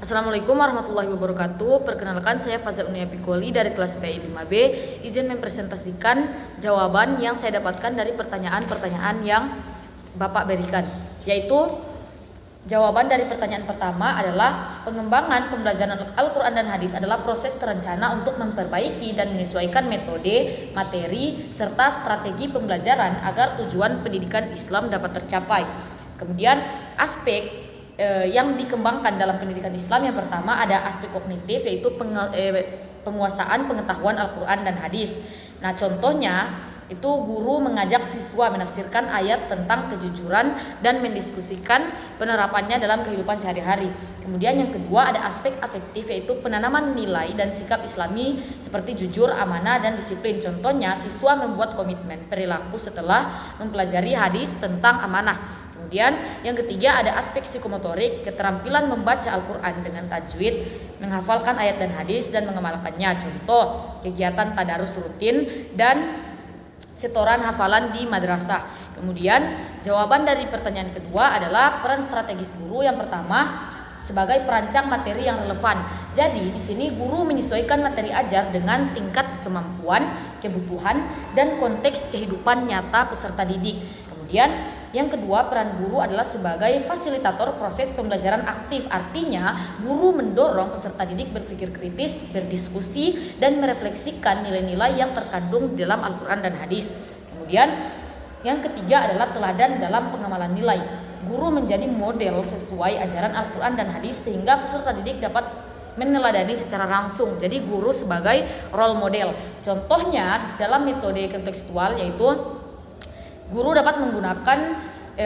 Assalamualaikum warahmatullahi wabarakatuh. Perkenalkan, saya Fazal Unia Pikoli dari kelas PI 5B. Izin mempresentasikan jawaban yang saya dapatkan dari pertanyaan-pertanyaan yang Bapak berikan, yaitu jawaban dari pertanyaan pertama adalah pengembangan pembelajaran Al-Quran dan Hadis adalah proses terencana untuk memperbaiki dan menyesuaikan metode, materi, serta strategi pembelajaran agar tujuan pendidikan Islam dapat tercapai. Kemudian aspek yang dikembangkan dalam pendidikan Islam, yang pertama ada aspek kognitif, yaitu penguasaan pengetahuan Al-Quran dan Hadis. Nah, contohnya itu guru mengajak siswa menafsirkan ayat tentang kejujuran dan mendiskusikan penerapannya dalam kehidupan sehari-hari. Kemudian yang kedua ada aspek afektif, yaitu penanaman nilai dan sikap Islami seperti jujur, amanah, dan disiplin. Contohnya siswa membuat komitmen perilaku setelah mempelajari hadis tentang amanah. Kemudian yang ketiga ada aspek psikomotorik, keterampilan membaca Al-Quran dengan tajwid, menghafalkan ayat dan hadis, dan mengamalkannya. Contoh kegiatan tadarus rutin dan setoran hafalan di madrasah. Kemudian jawaban dari pertanyaan kedua adalah peran strategis guru. Yang pertama sebagai perancang materi yang relevan. Jadi di sini guru menyesuaikan materi ajar dengan tingkat kemampuan, kebutuhan, dan konteks kehidupan nyata peserta didik. Kemudian yang kedua, peran guru adalah sebagai fasilitator proses pembelajaran aktif. Artinya, guru mendorong peserta didik berpikir kritis, berdiskusi, dan merefleksikan nilai-nilai yang terkandung dalam Al-Quran dan Hadis. Kemudian, yang ketiga adalah teladan dalam pengamalan nilai. Guru menjadi model sesuai ajaran Al-Quran dan Hadis sehingga peserta didik dapat meneladani secara langsung. Jadi, guru sebagai role model. Contohnya, dalam metode kontekstual yaitu guru dapat menggunakan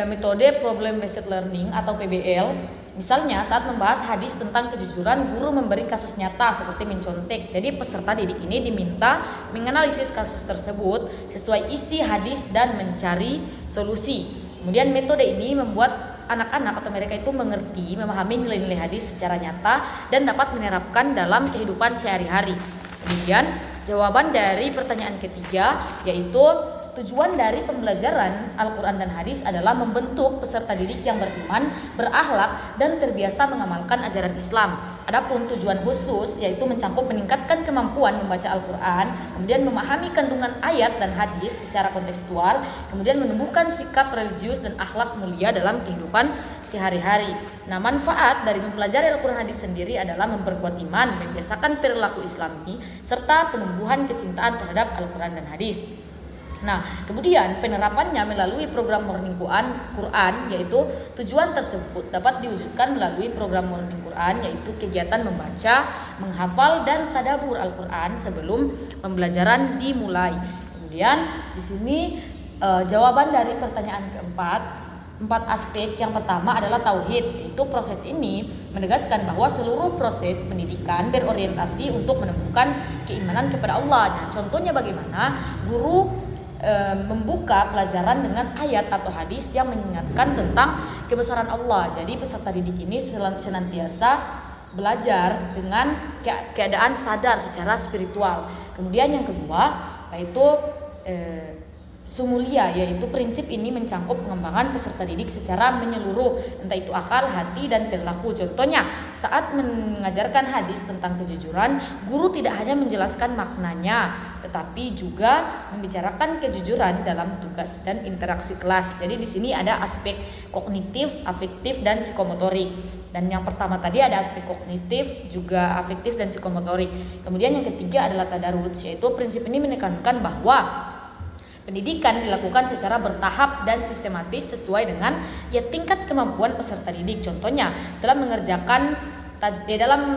metode problem based learning atau PBL. Misalnya saat membahas hadis tentang kejujuran, guru memberi kasus nyata seperti mencontek. Jadi peserta didik ini diminta menganalisis kasus tersebut sesuai isi hadis dan mencari solusi. Kemudian metode ini membuat anak-anak atau mereka itu mengerti, memahami nilai-nilai hadis secara nyata dan dapat menerapkan dalam kehidupan sehari-hari. Kemudian jawaban dari pertanyaan ketiga yaitu tujuan dari pembelajaran Al-Quran dan Hadis adalah membentuk peserta didik yang beriman, berakhlak, dan terbiasa mengamalkan ajaran Islam. Adapun tujuan khusus yaitu mencakup meningkatkan kemampuan membaca Al-Quran, kemudian memahami kandungan ayat dan hadis secara kontekstual, kemudian menumbuhkan sikap religius dan akhlak mulia dalam kehidupan sehari-hari. Nah, manfaat dari mempelajari Al-Quran Hadis sendiri adalah memperkuat iman, membiasakan perilaku Islami, serta penumbuhan kecintaan terhadap Al-Quran dan Hadis. Nah, kemudian penerapannya melalui program Morning Quran, yaitu tujuan tersebut dapat diwujudkan melalui program Morning Quran, yaitu kegiatan membaca, menghafal, dan tadabbur Al-Quran sebelum pembelajaran dimulai. Kemudian di sini jawaban dari pertanyaan keempat, 4 aspek. Yang pertama adalah tauhid, yaitu proses ini menegaskan bahwa seluruh proses pendidikan berorientasi untuk menemukan keimanan kepada Allah. Nah, contohnya bagaimana guru membuka pelajaran dengan ayat atau hadis yang mengingatkan tentang kebesaran Allah. Jadi peserta didik ini senantiasa belajar dengan keadaan sadar secara spiritual. Kemudian yang kedua yaitu sumulia, yaitu prinsip ini mencakup pengembangan peserta didik secara menyeluruh, entah itu akal, hati, dan perilaku. Contohnya, saat mengajarkan hadis tentang kejujuran, guru tidak hanya menjelaskan maknanya, tetapi juga membicarakan kejujuran dalam tugas dan interaksi kelas. Jadi di sini ada aspek kognitif, afektif, dan psikomotorik. Dan yang pertama tadi ada aspek kognitif, juga afektif, dan psikomotorik. Kemudian yang ketiga adalah tadarus, yaitu prinsip ini menekankan bahwa pendidikan dilakukan secara bertahap dan sistematis sesuai dengan tingkat kemampuan peserta didik. Contohnya dalam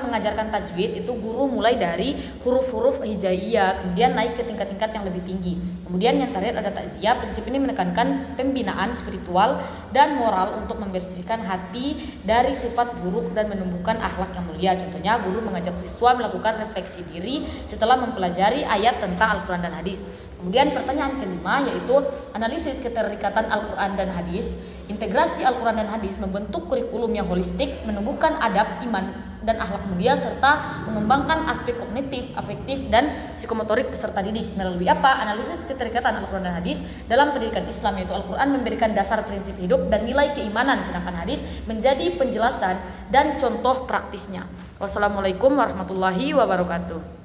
mengajarkan tajwid itu guru mulai dari huruf-huruf hijaiyah kemudian naik ke tingkat-tingkat yang lebih tinggi. Kemudian yang terakhir ada takziah. Prinsip ini menekankan pembinaan spiritual dan moral untuk membersihkan hati dari sifat buruk dan menumbuhkan akhlak yang mulia. Contohnya guru mengajak siswa melakukan refleksi diri setelah mempelajari ayat tentang Al-Quran dan Hadis. Kemudian pertanyaan kelima yaitu analisis keterikatan Al-Quran dan Hadis. Integrasi Al-Quran dan Hadis membentuk kurikulum yang holistik, menumbuhkan adab, iman, dan akhlak mulia serta mengembangkan aspek kognitif, afektif dan psikomotorik peserta didik. Melalui apa? Analisis keterikatan Al-Quran dan hadis dalam pendidikan Islam, yaitu Al-Quran memberikan dasar prinsip hidup dan nilai keimanan, sedangkan hadis menjadi penjelasan dan contoh praktisnya. Wassalamualaikum warahmatullahi wabarakatuh.